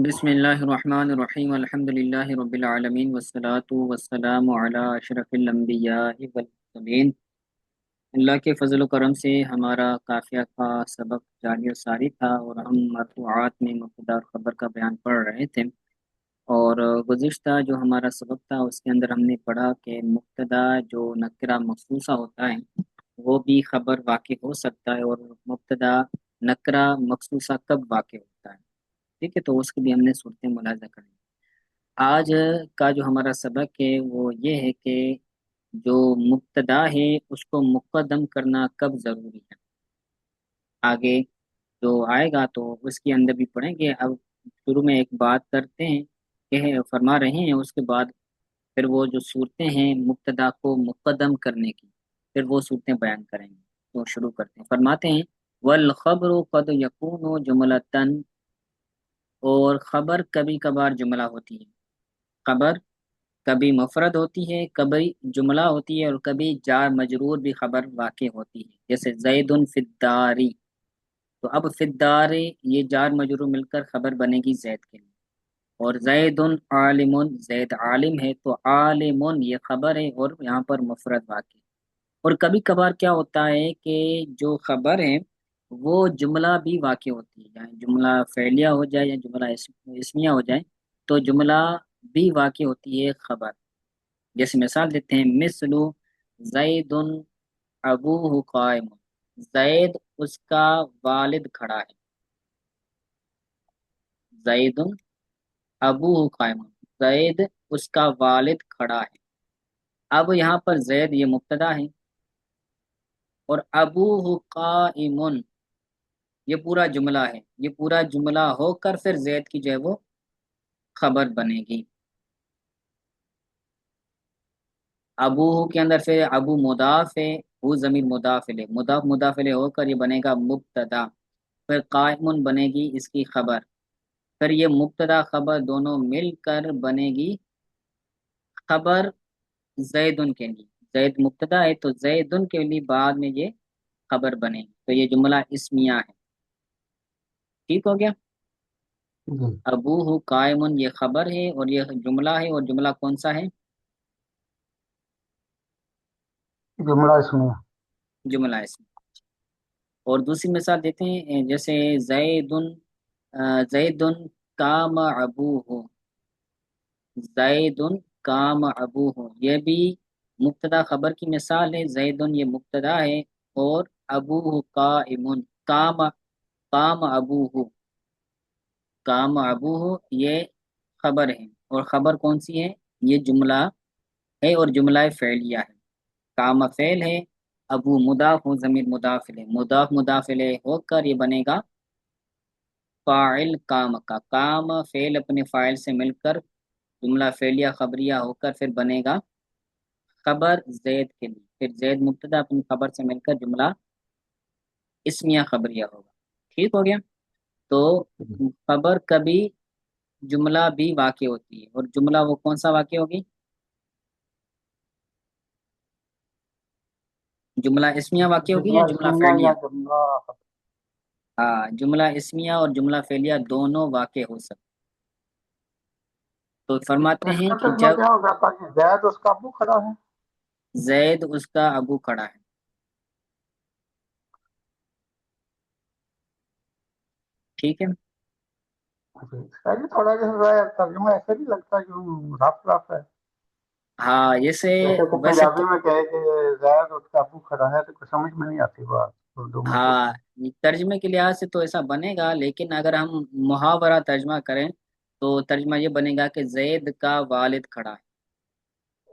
بسم اللہ الرحمن الرحیم الحمد للہ رب العالمین والصلاة والسلام علی اشرف الانبیاء والمرسلین۔ اللہ کے فضل و کرم سے ہمارا قافیہ کا سبق جاری و ساری تھا اور ہم مرفوعات میں مبتدا اور خبر کا بیان پڑھ رہے تھے، اور گزشتہ جو ہمارا سبق تھا اس کے اندر ہم نے پڑھا کہ مبتدا جو نکرہ مخصوصہ ہوتا ہے وہ بھی خبر واقع ہو سکتا ہے، اور مبتدا نکرہ مخصوصہ کب واقع ہوتا ہے، ٹھیک ہے، تو اس کی بھی ہم نے صورتیں ملاحظہ کریں۔ آج کا جو ہمارا سبق ہے وہ یہ ہے کہ جو مبتدا ہے اس کو مقدم کرنا کب ضروری ہے۔ آگے جو آئے گا تو اس کے اندر بھی پڑھیں گے۔ اب شروع میں ایک بات کرتے ہیں کہ فرما رہے ہیں، اس کے بعد پھر وہ جو صورتیں ہیں مبتدا کو مقدم کرنے کی، پھر وہ صورتیں بیان کریں گے۔ تو شروع کرتے ہیں، فرماتے ہیں والخبر قد یکون جملتن، اور خبر کبھی کبھار جملہ ہوتی ہے۔ خبر کبھی مفرد ہوتی ہے، کبھی جملہ ہوتی ہے، اور کبھی جار مجرور بھی خبر واقع ہوتی ہے، جیسے زید فی الداری۔ تو اب فی الداری یہ جار مجرور مل کر خبر بنے گی زید کے لیے، اور زید عالم، زید عالم ہے تو عالم یہ خبر ہے اور یہاں پر مفرد واقع ہے۔ اور کبھی کبھار کیا ہوتا ہے کہ جو خبر ہے وہ جملہ بھی واقع ہوتی ہے، یعنی جملہ فعلیہ ہو جائے یا جملہ اسمیہ ہو جائے تو جملہ بھی واقع ہوتی ہے خبر۔ جیسے مثال دیتے ہیں، مثل زید ابوہ قائم، زید اس کا والد کھڑا ہے، زید ابوہ قائم، زید اس کا والد کھڑا ہے۔ اب یہاں پر زید یہ مبتدا ہے، اور ابوہ قائم یہ پورا جملہ ہے، یہ پورا جملہ ہو کر پھر زید کی جو ہے وہ خبر بنے گی۔ ابو کے اندر پھر ابو مضاف ہے، وہ ضمیر مضاف ہے، مضاف مضاف الیہ ہو کر یہ بنے گا مبتدا، پھر قائم بنے گی اس کی خبر، پھر یہ مبتدا خبر دونوں مل کر بنے گی خبر زیدن کے لیے۔ زید مبتدا ہے تو زیدن کے لیے بعد میں یہ خبر بنے گی، تو یہ جملہ اسمیہ ہے۔ ٹھیک ہو گیا؟ جی، ابوہ قائم یہ خبر ہے اور یہ جملہ ہے، اور جملہ کون سا ہے؟ جملہ اس میں جملہ اسمیہ۔ اور دوسری مثال دیتے ہیں، جیسے زیدن کام ابوہ، زیدن کام ابوہ یہ بھی مبتدا خبر کی مثال ہے، زیدن یہ مبتدا ہے اور ابوہ قائم، کام کام ابوہ، کام ابوہ یہ خبر ہے، اور خبر کون سی ہے؟ یہ جملہ ہے اور جملہ فعلیہ ہے۔ کام فعل ہے، ابو مضاف ہو، ضمیر مضاف الیہ، مضاف مضاف الیہ ہو کر یہ بنے گا فاعل کام کا، کام فعل اپنے فاعل سے مل کر جملہ فعلیہ خبریہ ہو کر پھر بنے گا خبر زید کے لیے، پھر زید مبتدا اپنی خبر سے مل کر جملہ اسمیہ خبریہ ہوگا۔ ٹھیک ہو گیا؟ تو خبر کبھی جملہ بھی واقع ہوتی ہے، اور جملہ وہ کون سا واقع ہوگی؟ جملہ اسمیہ واقع ہوگی یا جملہ جملہ اسمیہ فعلیہ؟ یا جملہ ہاں، جملہ اسمیہ اور جملہ فعلیہ دونوں واقع ہو سکتے، تو فرماتے اس ہیں کا کہ ترجمہ جب کیا ہوگا کہ زید اس کا ابو کھڑا ہے؟ زید اس کا ابو کھڑا ہے۔ ٹھیک ہے؟ جی تھوڑا جیسا ترجمہ ایسے نہیں لگتا جو رف رف ہے، ہاں جیسے جیسے کہ ویسے پنجابی میں کہے کہ زید اس کا ابو کھڑا ہے تو کچھ سمجھ میں نہیں آتی بات اردو میں تو۔ ہاں ترجمے کے لحاظ سے تو ایسا بنے گا، لیکن اگر ہم محاورہ ترجمہ کریں تو ترجمہ یہ بنے گا کہ زید کا والد کھڑا ہے۔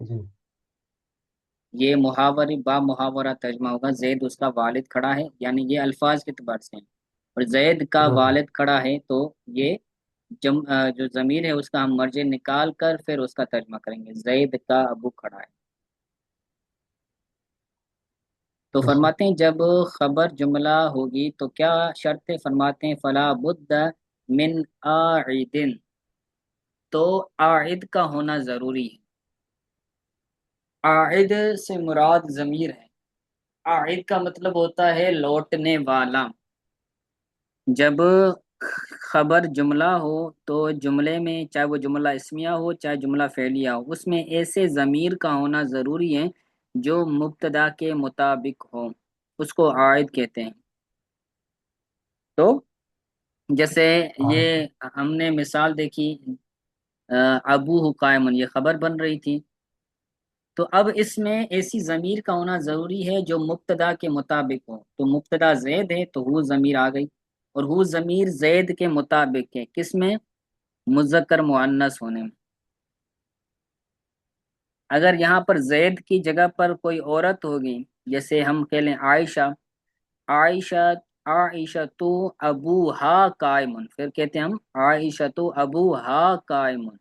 جی یہ محاوری با محاورہ ترجمہ ہوگا، زید اس کا والد کھڑا ہے، یعنی یہ الفاظ کے اعتبار سے ہیں، اور زید کا جی والد کھڑا ہے تو یہ جو ضمیر ہے اس کا ہم مرجع نکال کر پھر اس کا ترجمہ کریں گے، زید کا ابو کھڑا ہے۔ تو جی جی فرماتے ہیں جب خبر جملہ ہوگی تو کیا شرط ہے؟ فرماتے ہیں فلا بد من عائد، تو عائد کا ہونا ضروری ہے۔ عائد سے مراد ضمیر ہے، عائد کا مطلب ہوتا ہے لوٹنے والا۔ جب خبر جملہ ہو تو جملے میں چاہے وہ جملہ اسمیہ ہو چاہے جملہ فعلیہ ہو، اس میں ایسے ضمیر کا ہونا ضروری ہے جو مبتدا کے مطابق ہو، اس کو عائد کہتے ہیں۔ تو جیسے ہاں یہ ہم نے مثال دیکھی، ابو قائمن، یہ خبر بن رہی تھی، تو اب اس میں ایسی ضمیر کا ہونا ضروری ہے جو مبتدا کے مطابق ہو، تو مبتدا زید ہے تو ہو ضمیر آ گئی، اور ہو ضمیر زید کے مطابق ہے کس میں؟ مذکر مؤنث ہونے میں۔ اگر یہاں پر زید کی جگہ پر کوئی عورت ہوگی، جیسے ہم کہہ لیں عائشہ، عائشہ، عائشہ تو ابو ہا قائمن، پھر کہتے ہیں ہم عائشہ تو ابو ہا قائمن،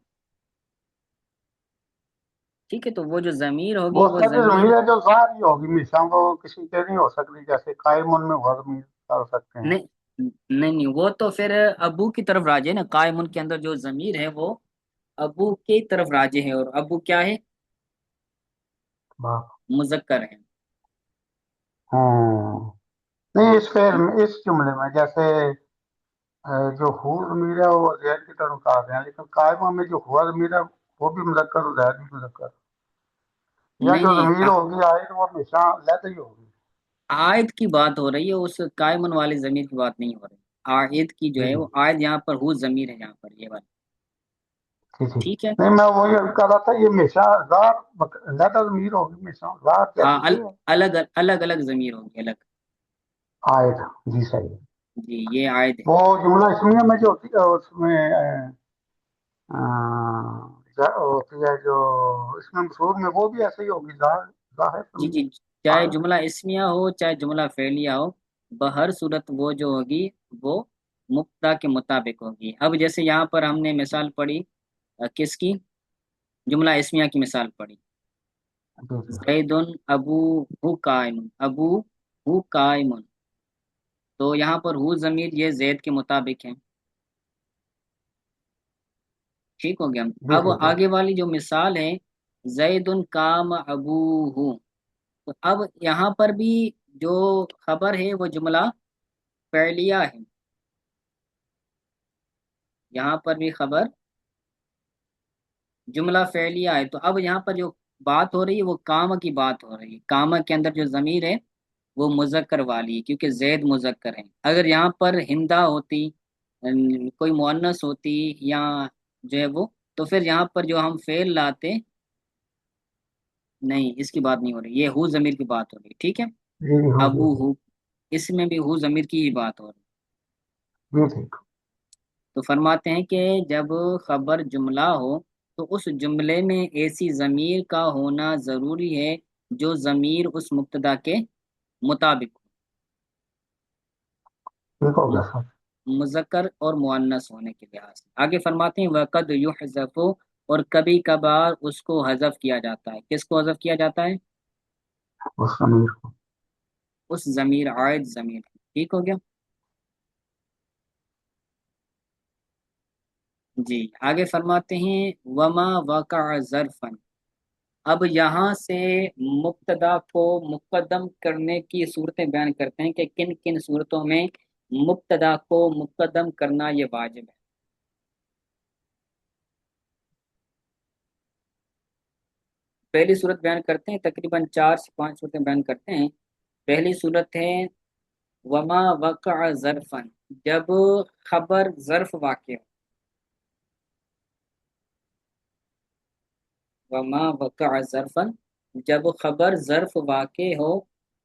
ٹھیک ہے؟ تو وہ جو ضمیر ہوگی وہ وہ ساری ضمیر، ضمیر ہے جو ظاہر ہی ہوگی مثال، وہ کسی کے نہیں ہو سکتی، جیسے قائم ان میں ہوا ضمیر کر سکتے ہیں۔ نہیں نہیں نہیں، وہ تو پھر ابو کی طرف راجع ہے نا، قائمن کے اندر جو ضمیر ہے وہ ابو کی طرف راجع ہے، اور ابو کیا ہے؟ واہ۔ مذکر ہے۔ ہاں، نہیں اس فعل میں، اس جملے میں جیسے جو ہو ضمیر ہے وہ زید کی طرف آتے ہیں، لیکن قائمہ میں جو ہوا ضمیر ہے وہ بھی مذکر اور زید بھی مذکر، یا نہیں جو نہیں، ضمیر ہوگی آئے تو وہ ہمیشہ علیحدہ ہی ہوگی۔ عائد کی بات ہو رہی ہے، اس قائمن والے ضمیر کی بات نہیں ہو رہی، عائد کی جو جی ہے جی، وہ عائد یہاں پر ہو ضمیر ہے یہاں پر، یہ بات ٹھیک ٹھیک، ٹھیک ہے؟ نہیں میں وہی عرض کر رہا تھا، یہ ہمیشہ ذات علیحدہ ضمیر ہوگی، ہمیشہ ذات ہاں، جیسی یہ الگ الگ الگ ضمیر ہوگی، الگ، آئے تھا جی صحیح۔ جی یہ عائد ہے۔ وہ جملہ اسمیہ میں جو ہوتی ہے اس میں ہوتی ہے جو اس میں مسعود میں، وہ بھی ایسے ہی ہوگی، ظاہر ظاہر جی ضمیر جی، چاہے آئے۔ جملہ اسمیہ ہو چاہے جملہ فعلیہ ہو، بہر صورت وہ جو ہوگی وہ مبتدا کے مطابق ہوگی۔ اب جیسے یہاں پر ہم نے مثال پڑھی، کس کی؟ جملہ اسمیہ کی مثال پڑھی، جی جی زید ابو ہو قائم، ابو ہو قائم، تو یہاں پر ہو ضمیر یہ زید کے مطابق ہے، ٹھیک ہو گیا؟ جی اب ٹھیک ہے۔ آگے والی جو مثال ہے، زید قام ابو ہو، تو اب یہاں پر بھی جو خبر ہے وہ جملہ فعلیہ ہے، یہاں پر بھی خبر جملہ فعلیہ ہے، تو اب یہاں پر جو بات ہو رہی ہے وہ کام کی بات ہو رہی ہے، کام کے اندر جو ضمیر ہے وہ مذکر والی ہے کیونکہ زید مذکر ہے۔ اگر یہاں پر ہندا ہوتی، کوئی مؤنث ہوتی یا جو ہے وہ، تو پھر یہاں پر جو ہم فعل لاتے، نہیں اس کی بات نہیں ہو رہی، یہ ہو ضمیر کی بات ہو رہی ہے، ٹھیک ہے؟ جی جی ہو ابو جی ہو، اس میں بھی ہو ضمیر کی ہی بات ہو رہی ہے۔ جی ٹھیک۔ تو فرماتے ہیں کہ جب خبر جملہ ہو تو اس جملے میں ایسی ضمیر کا ہونا ضروری ہے جو ضمیر اس مبتدا کے مطابق ٹھیک ہو ہو، گیا سر۔ مذکر اور مؤنث ہونے کے لحاظ سے۔ آگے فرماتے ہیں وقد یحذف، اور کبھی کبھار اس کو حذف کیا جاتا ہے، کس کو حذف کیا جاتا ہے؟ اس ضمیر کو۔ اس ضمیر، عائد ضمیر، ٹھیک ہو گیا؟ جی آگے فرماتے ہیں وما وقع ظرفا، اب یہاں سے مبتدا کو مقدم کرنے کی صورتیں بیان کرتے ہیں کہ کن کن صورتوں میں مبتدا کو مقدم کرنا یہ واجب ہے۔ پہلی صورت بیان کرتے ہیں، تقریباً 4 سے 5 صورتیں بیان کرتے ہیں۔ پہلی صورت ہے وما وقع ظرفا، جب خبر ظرف واقع ہو، وما وقع ظرفا، جب خبر ظرف واقع ہو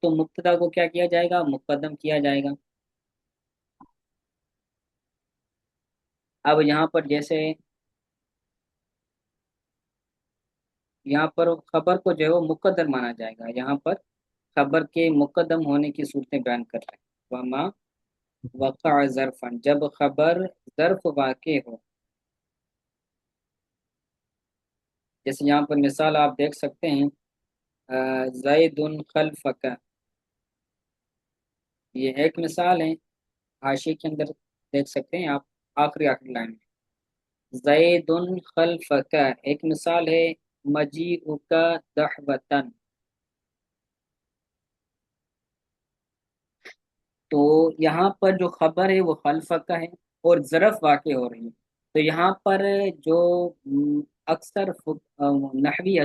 تو مبتدا کو کیا کیا جائے گا؟ مقدم کیا جائے گا۔ اب یہاں پر جیسے یہاں پر خبر کو جو ہے وہ مقدر مانا جائے گا، یہاں پر خبر کے مقدم ہونے کی صورتیں بیان کر رہے ہیں۔ وما وقع ظرفا، جب خبر ظرف واقع ہو، جیسے یہاں پر مثال آپ دیکھ سکتے ہیں، زید خلفک، یہ ایک مثال ہے، حاشیے کے اندر دیکھ سکتے ہیں آپ، آخری لائن میں زید خلفک، ایک مثال ہے مجیئک دحوتن، تو یہاں پر جو خبر ہے وہ خلفک کا ہے، اور ظرف واقع ہو رہی ہے، تو یہاں پر جو اکثر نحوی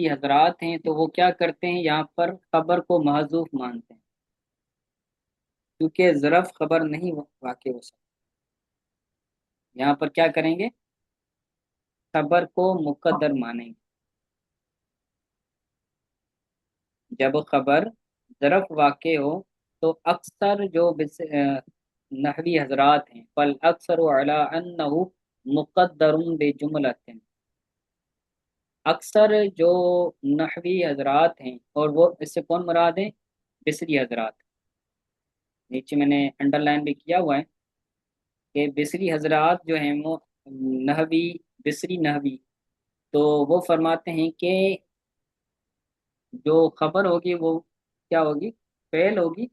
حضرات ہیں، تو وہ کیا کرتے ہیں، یہاں پر خبر کو محذوف مانتے ہیں، کیونکہ ظرف خبر نہیں واقع ہو سکتا۔ یہاں پر کیا کریں گے، خبر کو مقدر مانیں گے۔ جب خبر ظرف واقع ہو تو اکثر جو نحوی حضرات ہیں، فالاکثر علی انہ مقدر بجملۃ، اکثر جو نحوی حضرات ہیں، اور وہ اس سے کون مراد ہیں، بصری حضرات، نیچے میں نے انڈر لائن بھی کیا ہوا ہے کہ بصری حضرات جو ہیں وہ نحوی، بصری نحوی، تو وہ فرماتے ہیں کہ جو خبر ہوگی وہ کیا ہوگی، فعل ہوگی،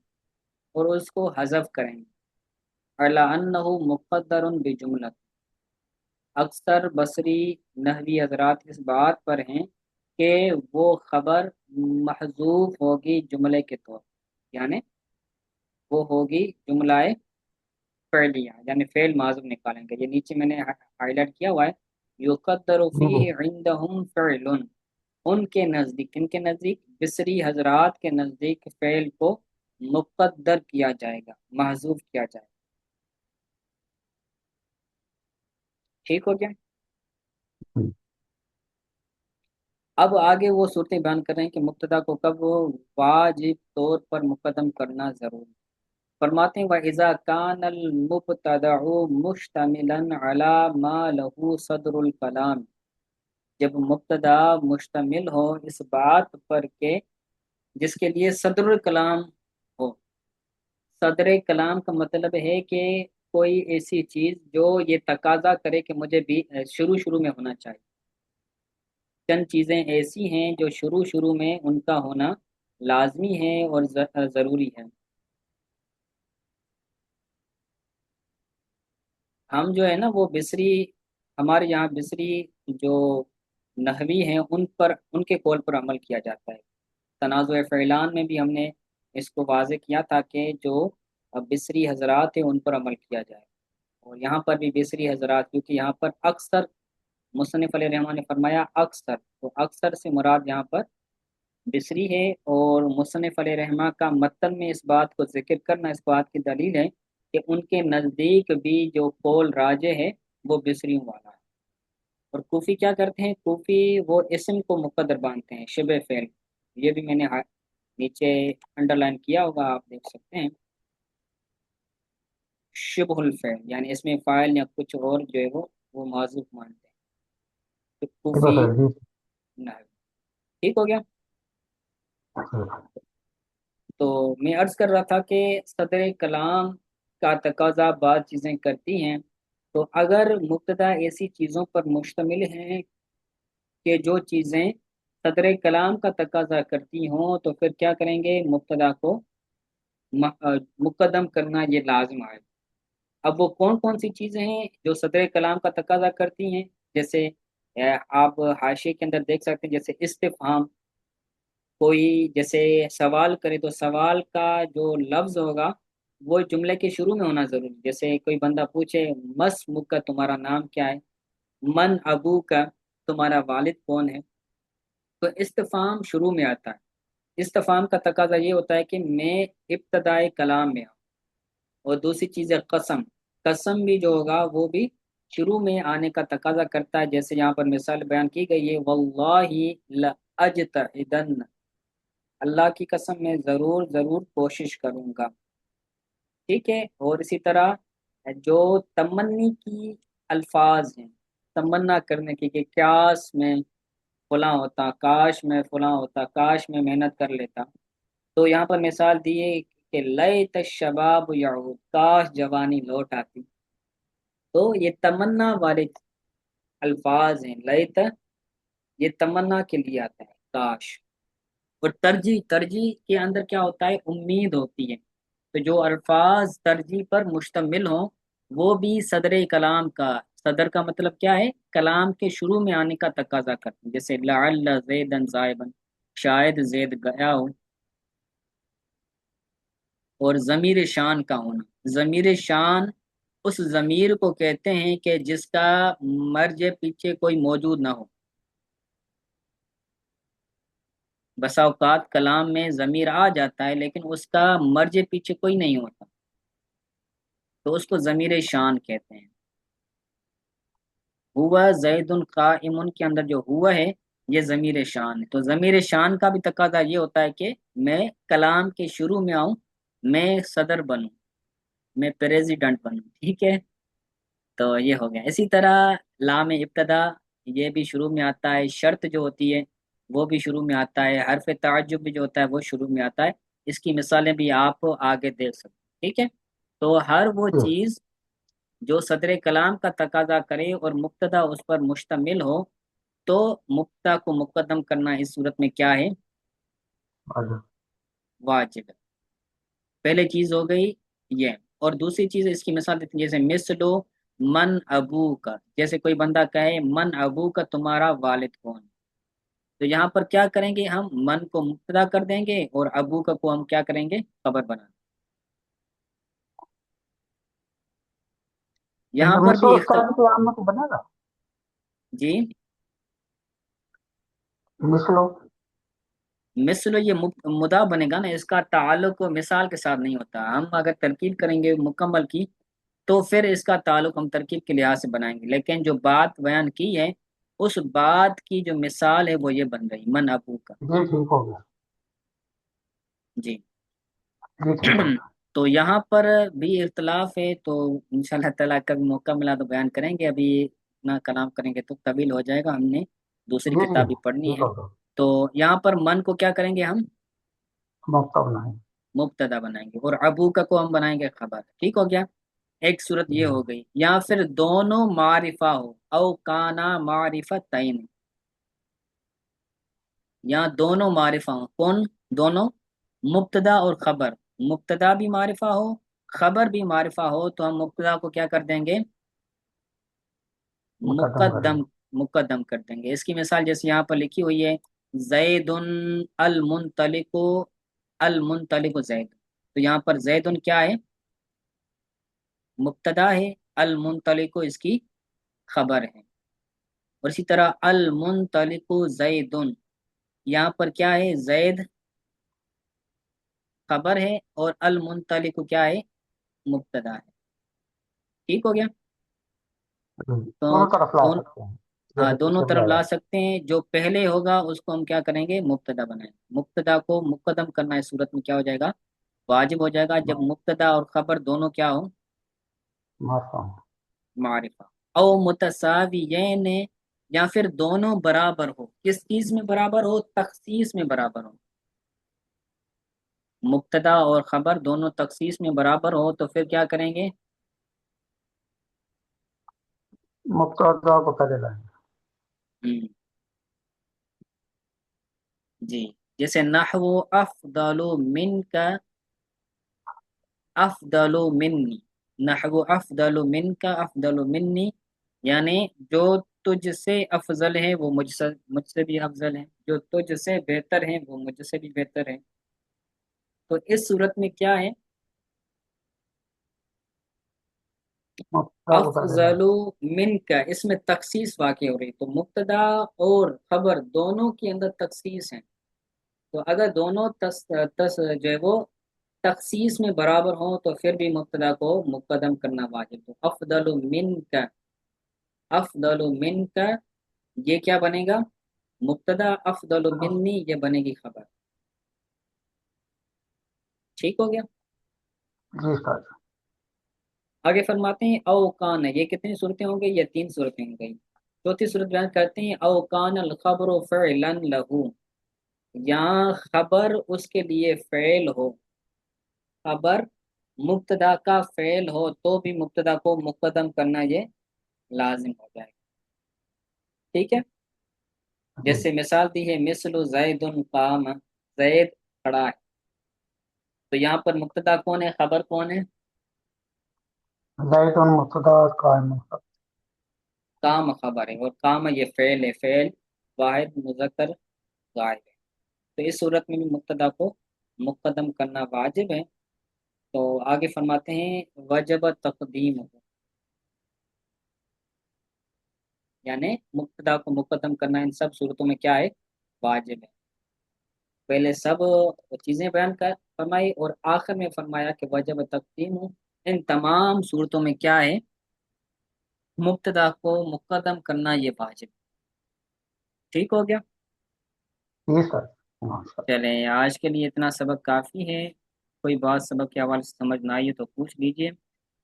اور اس کو حذف کریں گے، علی انہ مقدر بجملۃ۔ اکثر بصری نحوی حضرات اس بات پر ہیں کہ وہ خبر محذوف ہوگی جملے کے طور، یعنی وہ ہوگی جملہ فعلیہ، یعنی فعل معذوف نکالیں گے۔ یہ نیچے میں نے ہائی لائٹ کیا ہوا ہے، یقدر فیہ عندہم فعل، ان کے نزدیک، کن کے نزدیک، بصری حضرات کے نزدیک فعل کو مقدر کیا جائے گا، محذوف کیا جائے گا۔ ٹھیک ہو گیا؟ اب آگے وہ صورتیں بیان کر رہے ہیں کہ مبتدا کو کب واجب طور پر مقدم کرنا ضروری۔ فرماتے ہیں وَإِذَا كَانَ الْمُبْتَدَعُ مُشْتَمِلًا عَلَى مَا لَهُ صَدْرُ الْكَلَامِ، جب مبتدا مشتمل ہو اس بات پر کہ جس کے لیے صدر الکلام ہو۔ صدر کلام کا مطلب ہے کہ کوئی ایسی چیز جو یہ تقاضا کرے کہ مجھے بھی شروع میں ہونا چاہیے۔ چند چیزیں ایسی ہیں جو شروع میں ان کا ہونا لازمی ہے اور ضروری ہے۔ ہم جو ہے نا وہ بصری، ہمارے یہاں بصری جو نحوی ہیں ان کے قول پر عمل کیا جاتا ہے۔ تنازع فعلان میں بھی ہم نے اس کو واضح کیا تھا کہ جو بصری حضرات ہیں ان پر عمل کیا جائے، اور یہاں پر بھی بصری حضرات، کیونکہ یہاں پر اکثر، مصنف علیہ رحمٰن نے فرمایا اکثر، تو اکثر سے مراد یہاں پر بصری ہے، اور مصنف علیہ رحمٰ کا متن میں اس بات کو ذکر کرنا اس بات کی دلیل ہے کہ ان کے نزدیک بھی جو قول راجح ہے وہ بصریوں والا ہے۔ اور کوفی کیا کرتے ہیں، کوفی وہ اسم کو مقدر باندھتے ہیں، شبہ فعل، یہ بھی میں نے نیچے انڈر لائن کیا ہوگا، آپ دیکھ سکتے ہیں، شبہ الفعل، یعنی اس میں فاعل یا کچھ اور جو ہے وہ معذوف مانتے ہیں، تو کوفی نہ۔ ٹھیک ہو گیا؟ تو میں عرض کر رہا تھا کہ صدر کلام کا تقاضا بعض چیزیں کرتی ہیں، تو اگر مبتدا ایسی چیزوں پر مشتمل ہیں کہ جو چیزیں صدر کلام کا تقاضا کرتی ہوں، تو پھر کیا کریں گے، مبتدا کو مقدم کرنا یہ لازم ہے۔ اب وہ کون کون سی چیزیں ہیں جو صدر کلام کا تقاضا کرتی ہیں، جیسے آپ حاشیے کے اندر دیکھ سکتے ہیں، جیسے استفہام، کوئی جیسے سوال کرے تو سوال کا جو لفظ ہوگا وہ جملے کے شروع میں ہونا ضروری، جیسے کوئی بندہ پوچھے مس کا تمہارا نام کیا ہے، من ابو کا تمہارا والد کون ہے، تو استفہام شروع میں آتا ہے۔ استفہام کا تقاضا یہ ہوتا ہے کہ میں ابتدائے کلام میں ہوں۔ اور دوسری چیز ہے قسم، قسم بھی جو ہوگا وہ بھی شروع میں آنے کا تقاضا کرتا ہے، جیسے یہاں پر مثال بیان کی گئی ہے واللہ لأجتہدن، اللہ کی قسم میں ضرور کوشش کروں گا۔ ٹھیک ہے، اور اسی طرح جو تمنی کی الفاظ ہیں، تمنا کرنے کی کہ کاش میں فلاں ہوتا، کاش میں فلاں ہوتا، کاش میں محنت کر لیتا، تو یہاں پر مثال دی ہے کہ لیت الشباب یعود، کاش جوانی لوٹ آتی، تو یہ تمنا والے الفاظ ہیں، لیت یہ تمنا کے لیے آتا ہے، کاش۔ اور ترجیح کے اندر کیا ہوتا ہے، امید ہوتی ہے، تو جو الفاظ ترجیح پر مشتمل ہوں وہ بھی صدر کلام کا، صدر کا مطلب کیا ہے، کلام کے شروع میں آنے کا تقاضا کرتے ہیں، جیسے لعل زیدن ذاہبن، شاید زید گیا ہو، اور ضمیر شان کا ہونا، ضمیر شان اس ضمیر کو کہتے ہیں کہ جس کا مرج پیچھے کوئی موجود نہ ہو۔ بسا اوقات کلام میں ضمیر آ جاتا ہے لیکن اس کا مرج پیچھے کوئی نہیں ہوتا، تو اس کو ضمیر شان کہتے ہیں۔ ہوا زید قائم کے اندر جو ہوا ہے یہ ضمیر شان ہے، تو ضمیر شان کا بھی تقاضا یہ ہوتا ہے کہ میں کلام کے شروع میں آؤں، میں صدر بنوں، میں پریزیڈنٹ بنوں، ٹھیک ہے؟ تو یہ ہو گیا۔ اسی طرح لام ابتدا یہ بھی شروع میں آتا ہے، شرط جو ہوتی ہے وہ بھی شروع میں آتا ہے، حرف تعجب بھی جو ہوتا ہے وہ شروع میں آتا ہے۔ اس کی مثالیں بھی آپ آگے دیکھ سکتے ہیں، ٹھیک ہے؟ تو ہر وہ ٹھیک چیز جو صدر کلام کا تقاضا کرے اور مبتدا اس پر مشتمل ہو تو مبتدا کو مقدم کرنا اس صورت میں کیا ہے؟ ہے۔ واجب ہے۔ پہلے چیز ہو گئی یہ، اور دوسری چیز اس کی مثال دیتے ہیں جیسے مثلو من ابو کا، جیسے کوئی بندہ کہے من ابو کا، تمہارا والد کون؟ تو یہاں پر کیا کریں گے ہم؟ من کو مبتدا کر دیں گے اور ابو کا کو ہم کیا کریں گے؟ خبر بنا دیں۔ تو یہاں یہ پر مثل بھی استاد قیام میں تو بنے گا؟ جی مثلو مثل یہ مدا بنے گا نا، اس کا تعلق مثال کے ساتھ نہیں ہوتا۔ ہم اگر ترکیب کریں گے مکمل کی تو پھر اس کا تعلق ہم ترکیب کے لحاظ سے بنائیں گے، لیکن جو بات بیان کی ہے اس بات کی جو مثال ہے وہ یہ بن رہی من ابو کا۔ جی ٹھیک ہو گیا، جی جی ٹھیک ہو گیا۔ تو یہاں پر بھی اختلاف ہے، تو انشاءاللہ تعالیٰ کبھی موقع ملا تو بیان کریں گے، ابھی اتنا کلام کریں گے تو طویل ہو جائے گا، ہم نے دوسری جی جی کتاب بھی پڑھنی ٹھیک ہے۔ ہو گیا، تو یہاں پر من کو کیا کریں گے ہم؟ مکتب نہیں۔ مبتدا بنائیں گے، اور ابو کا کو ہم بنائیں گے خبر، ٹھیک ہو گیا؟ ایک صورت یہ جی ہو گئی، یا پھر دونوں معرفہ ہو، او کانا معرفتین، یا دونوں معرفہ ہو، کون دونوں؟ مبتدا اور خبر، مبتدا بھی معرفہ ہو خبر بھی معرفہ ہو تو ہم مبتدا کو کیا کر دیں گے؟ مقدم کریں مقدم مقدم کر دیں گے۔ اس کی مثال جیسے یہاں پر لکھی ہوئی ہے زید المنطلق، المنطلق زید، تو یہاں پر زید کیا ہے؟ مبتدا ہے، المنطلق اس کی خبر ہے۔ اور اسی طرح المنطلق زید، یہاں پر کیا ہے؟ زید خبر ہے اور المنطلق کیا ہے؟ مبتدا ہے، ٹھیک ہو گیا؟ گے، تو دونوں طرف لا دون سکتے ہیں، ہاں جیسے دونوں پیچھے بھی طرف آیا۔ لا سکتے ہیں، جو پہلے ہوگا اس کو ہم کیا کریں گے؟ مبتدا بنائیں گے۔ مبتدا کو مقدم کرنا اس صورت میں کیا ہو جائے گا؟ واجب ہو جائے گا، جب مبتدا اور خبر دونوں کیا ہو؟ معرفہ ہوں۔ معرفہ، او متساویین، یا پھر دونوں برابر ہو، کس چیز میں برابر ہو؟ تخصیص میں برابر ہو۔ مبتدا اور خبر دونوں تخصیص میں برابر ہو تو پھر کیا کریں گے؟ مبتدا کو پہلے لائیں گے۔ ہم، جی جیسے نحو افضل من کا، افضل منی، نحو افضل من کا افضل منی، یعنی جو تجھ سے افضل ہے وہ مجھ سے بھی افضل ہے، جو تجھ سے بہتر ہے وہ مجھ سے بھی بہتر ہے۔ تو اس صورت میں کیا ہے؟ مبتدا کو پہلے لائیں افضل من کا، اس میں تخصیص واقع ہو رہی، تو مبتدا اور خبر دونوں کے اندر تخصیص ہے، تو اگر دونوں جو ہے وہ تخصیص میں برابر ہوں تو پھر بھی مبتدا کو مقدم کرنا واجب، تو افضل من کا، افضل من کا یہ کیا بنے گا؟ مبتدا، افضل گے۔ منی یہ بنے گی خبر، ٹھیک ہو گیا؟ جی استاد۔ آگے فرماتے ہیں او کان، یہ کتنی صورتیں ہوں گئی؟ یہ 3 صورتیں ہوں گئی۔ چوتھی صورت بیان کرتے ہیں او کان الخبر فعلا لہو، یہاں خبر اس کے لیے فعل ہو، خبر مبتدا کا فعل ہو تو بھی مبتدا کو مقدم کرنا یہ لازم ہو جائے گا، ٹھیک ہے؟ جی جیسے مثال دی ہے مثل زید قام، زید کھڑا ہے، تو یہاں پر مبتدا کون ہے؟ خبر کون ہے؟ زید مبتدا قائم مبتدا۔ قام خبر ہے، اور قام یہ فعل ہے، فعل واحد مذکر غائب ہے، تو اس صورت میں بھی مبتدا کو مقدم کرنا واجب ہے۔ تو آگے فرماتے ہیں وجب تقدیم، یعنی مبتدا کو مقدم کرنا ان سب صورتوں میں کیا ہے؟ واجب ہے۔ پہلے سب چیزیں بیان کر فرمائی اور آخر میں فرمایا کہ وجب تقدیم ان تمام صورتوں میں کیا ہے؟ مبتدا کو مقدم کرنا یہ واجب۔ ٹھیک ہو گیا؟ جی سر، ماشاء چلیں آج کے لیے اتنا سبق کافی ہے، کوئی بات سبق کے حوالے سے سمجھ نہ آئی ہے تو پوچھ لیجئے،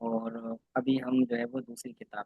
اور ابھی ہم جو ہے وہ دوسری کتاب